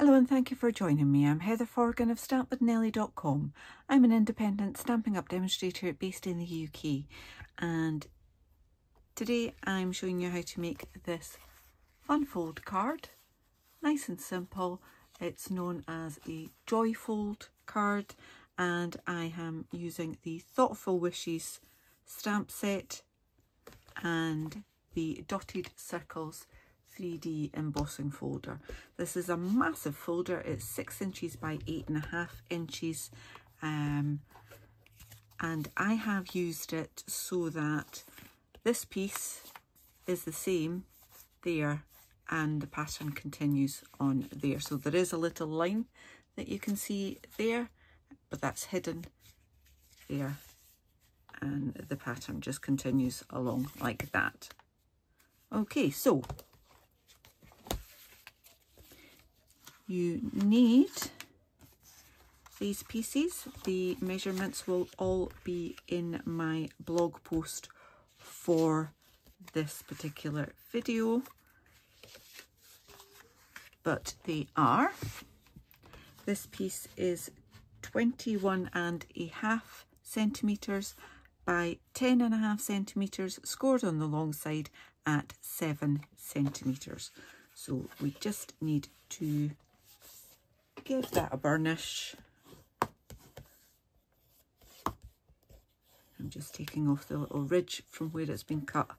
Hello and thank you for joining me. I'm Heather Forgan of stampwithnellie.com. I'm an independent Stampin' Up demonstrator based in the UK, and today I'm showing you how to make this fun fold card. Nice and simple. It's known as a joy fold card, and I am using the Thoughtful Wishes stamp set and the Dotted Circles 3D embossing folder. This is a massive folder. It's 6 inches by 8.5 inches, and I have used it so that this piece is the same there and the pattern continues on there. So there is a little line that you can see there, but that's hidden there, and the pattern just continues along like that. Okay, so you need these pieces. The measurements will all be in my blog post for this particular video, but they are, this piece is 21.5 centimetres by 10.5 centimetres, scored on the long side at 7 centimetres. So we just need to give that a burnish. I'm just taking off the little ridge from where it's been cut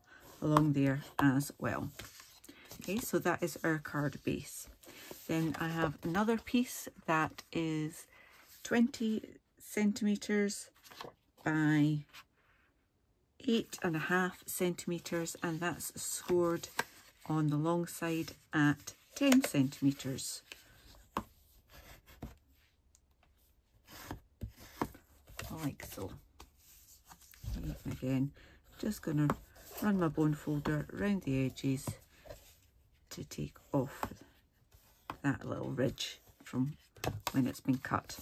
along there as well. Okay, so that is our card base. Then I have another piece that is 20 centimetres by 8.5 centimetres, and that's scored on the long side at 10 centimetres. Like so. And again, just going to run my bone folder around the edges to take off that little ridge from when it's been cut.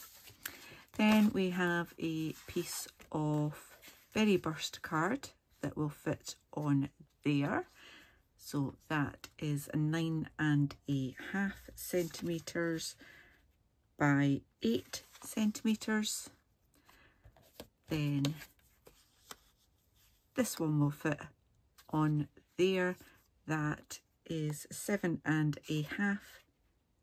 Then we have a piece of berry burst card that will fit on there. So that is 9.5 centimetres by 8 centimetres. Then this one will fit on there. That is 7.5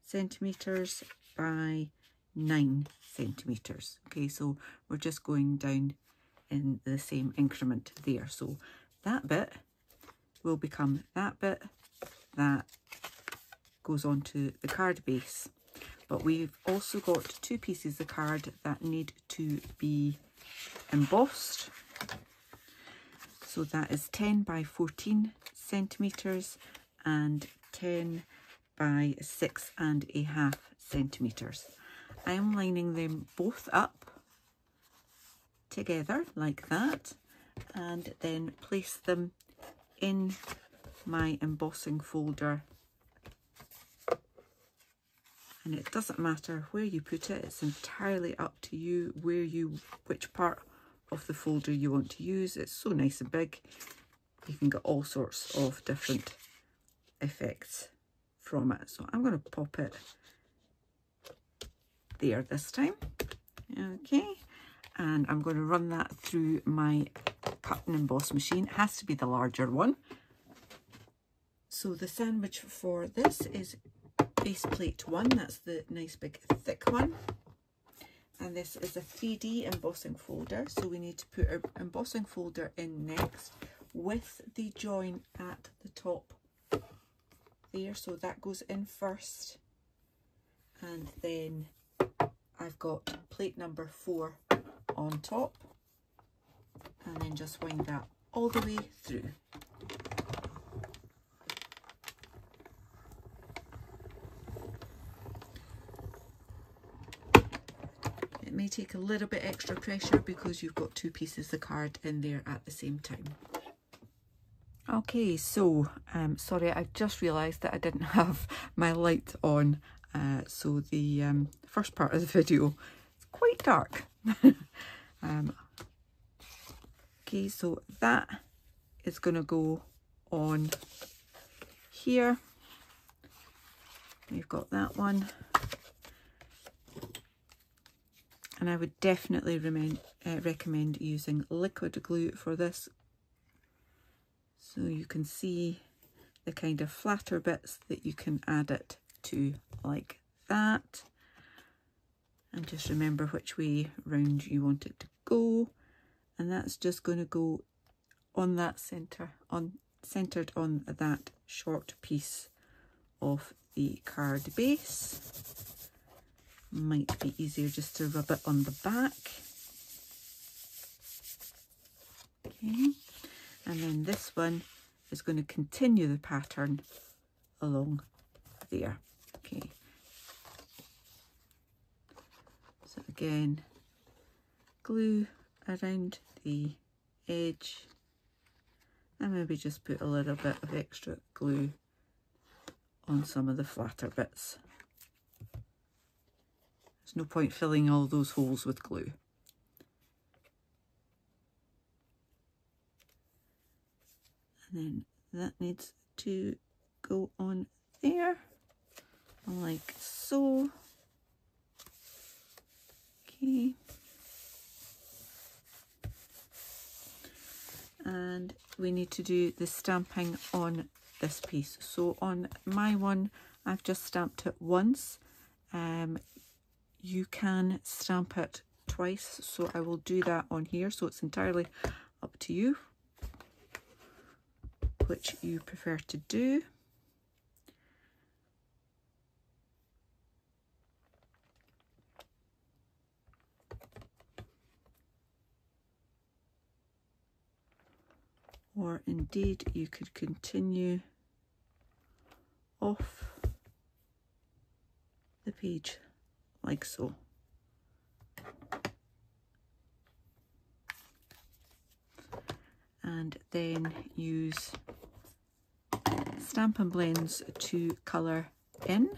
centimetres by 9 centimetres. Okay, so we're just going down in the same increment there. So that bit will become that bit that goes onto the card base. But we've also got two pieces of card that need to be embossed. So that is 10 by 14 centimetres and 10 by 6.5 centimetres. I am lining them both up together like that, and then place them in my embossing folder. And it doesn't matter where you put it, it's entirely up to you which part of the folder you want to use. It's so nice and big, you can get all sorts of different effects from it. So I'm going to pop it there this time. Okay, and I'm going to run that through my cut and emboss machine. It has to be the larger one. So the sandwich for this is base plate 1, that's the nice big thick one. And this is a 3D embossing folder, so we need to put our embossing folder in next with the join at the top there. So that goes in first, and then I've got plate number 4 on top, and then just wind that all the way through. It may take a little bit extra pressure because you've got two pieces of card in there at the same time. Okay, so sorry, I just realised that I didn't have my light on, so the first part of the video is quite dark. Okay, so that is going to go on here, We've got that one. And I would definitely recommend using liquid glue for this, so you can see the kind of flatter bits that you can add it to, like that. And just remember which way round you want it to go. And that's just going to go on that centered on that short piece of the card base. Might be easier just to rub it on the back. Okay, and then this one is going to continue the pattern along there. Okay, so again, glue around the edge, and maybe just put a little bit of extra glue on some of the flatter bits. There's no point filling all those holes with glue. And then that needs to go on there, like so. Okay. And we need to do the stamping on this piece. So on my one, I've just stamped it once. You can stamp it twice, so I will do that on here. So it's entirely up to you which you prefer to do. Or indeed you could continue off the page like so. And then use Stampin' Blends to colour in.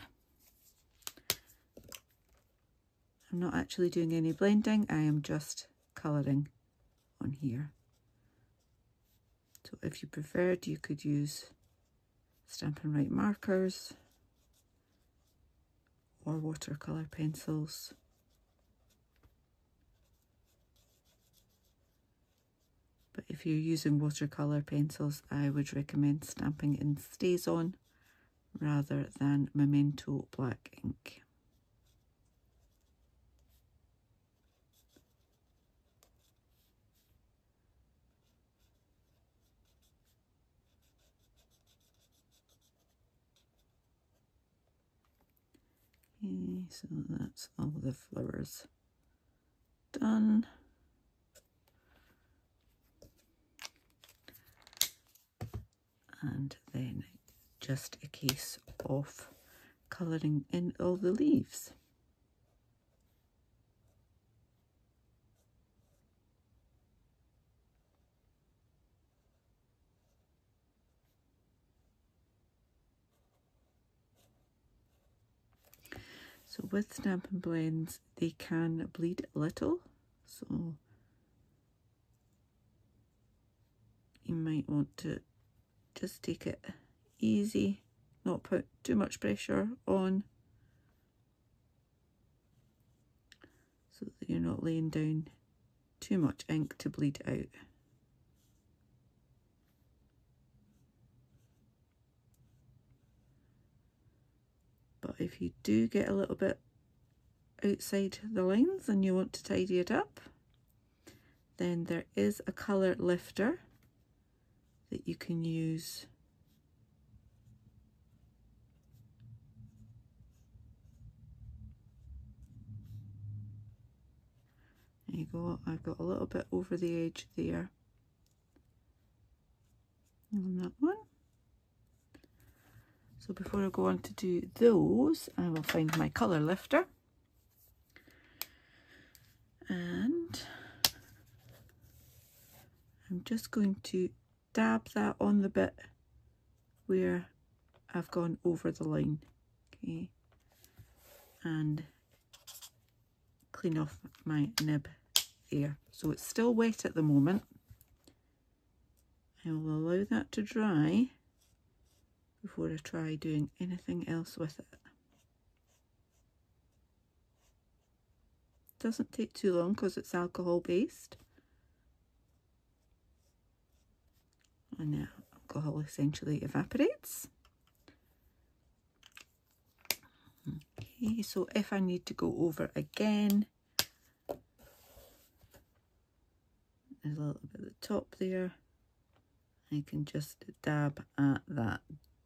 I'm not actually doing any blending, I am just colouring on here. So if you preferred, you could use Stampin' Write markers or watercolour pencils. But if you're using watercolour pencils, I would recommend stamping in StazOn rather than Memento black ink. Okay, so that's all the flowers done. And then just a case of colouring in all the leaves. So with Stampin' Blends, they can bleed a little, so you might want to just take it easy, not put too much pressure on, so that you're not laying down too much ink to bleed out. But if you do get a little bit outside the lines and you want to tidy it up, then there is a colour lifter that you can use. There you go, I've got a little bit over the edge there on that one. So before I go on to do those, I will find my colour lifter. And I'm just going to dab that on the bit where I've gone over the line, okay, and clean off my nib there. So it's still wet at the moment. I will allow that to dry before I try doing anything else with it. Doesn't take too long because it's alcohol based. And the alcohol essentially evaporates. Okay, so if I need to go over again, there's a little bit at the top there. I can just dab at that.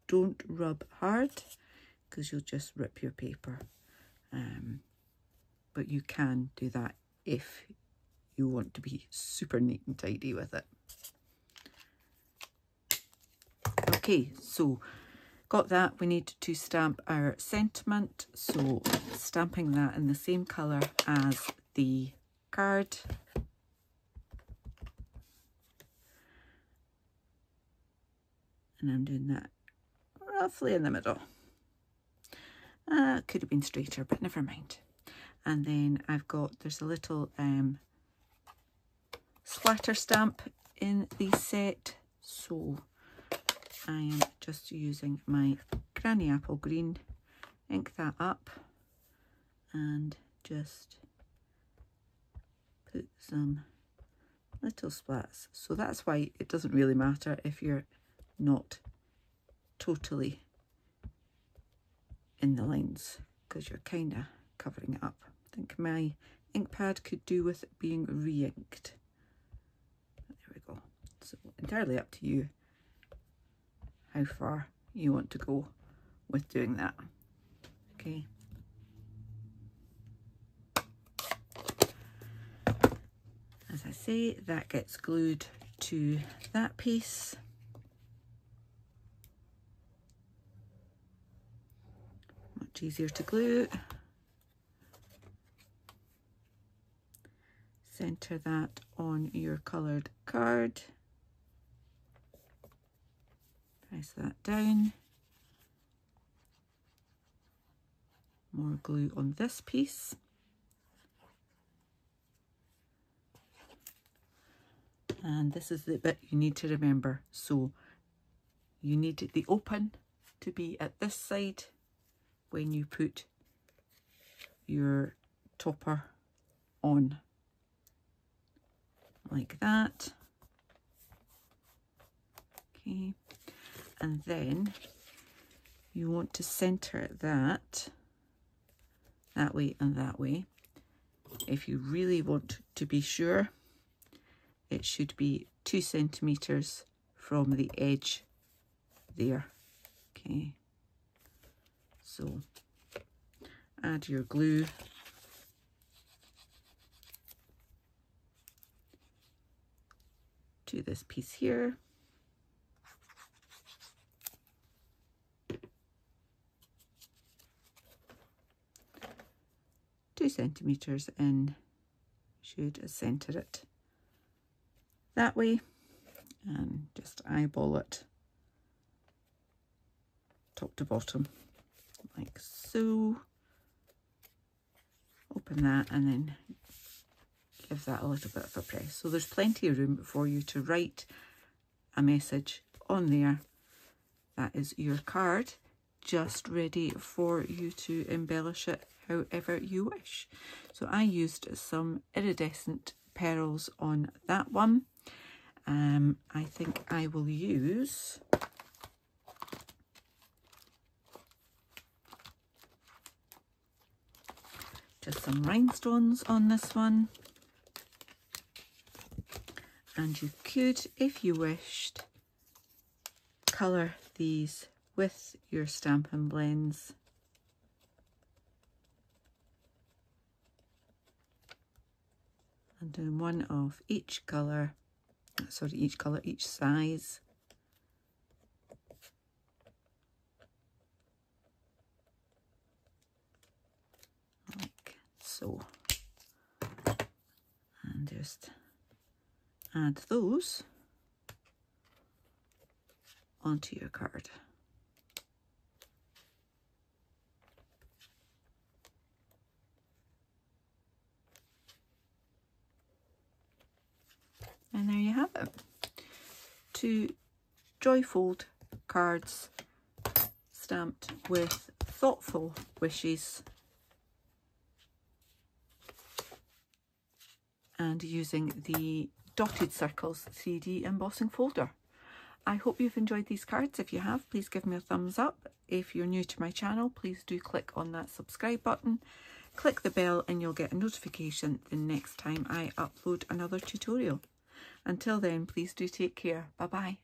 Don't rub hard because you'll just rip your paper. But you can do that if you want to be super neat and tidy with it. Okay, so got that. We need to stamp our sentiment. So stamping that in the same colour as the card. And I'm doing that roughly in the middle. Could have been straighter, but never mind. And then I've got, there's a little splatter stamp in the set. So I am just using my Granny Apple Green, ink that up and just put some little splats. So that's why it doesn't really matter if you're not totally in the lines, because you're kind of covering it up. I think my ink pad could do with it being re-inked. There we go. So entirely up to you how far you want to go with doing that. Okay. As I say, that gets glued to that piece. Much easier to glue. Center that on your coloured card. Press that down. More glue on this piece. And this is the bit you need to remember. So you need the open to be at this side when you put your topper on. Like that. Okay, and then you want to center that way and that way. If you really want to be sure, it should be 2 centimeters from the edge there. Okay, so add your glue. To this piece here. Two centimeters in should center it that way, and just eyeball it top to bottom like so. Open that and then give that a little bit of a press. So there's plenty of room for you to write a message on there. That is your card, just ready for you to embellish it however you wish. So I used some iridescent pearls on that one. I think I will use just some rhinestones on this one. And you could, if you wished, colour these with your Stampin' Blends. And do one of each colour, each size. Like so. And just add those onto your card. And there you have it. 2 joyfold cards stamped with thoughtful wishes and using the dotted circles 3D embossing folder. I hope you've enjoyed these cards. If you have, please give me a thumbs up. If you're new to my channel, please do click on that subscribe button. Click the bell and you'll get a notification the next time I upload another tutorial. Until then, please do take care. Bye bye.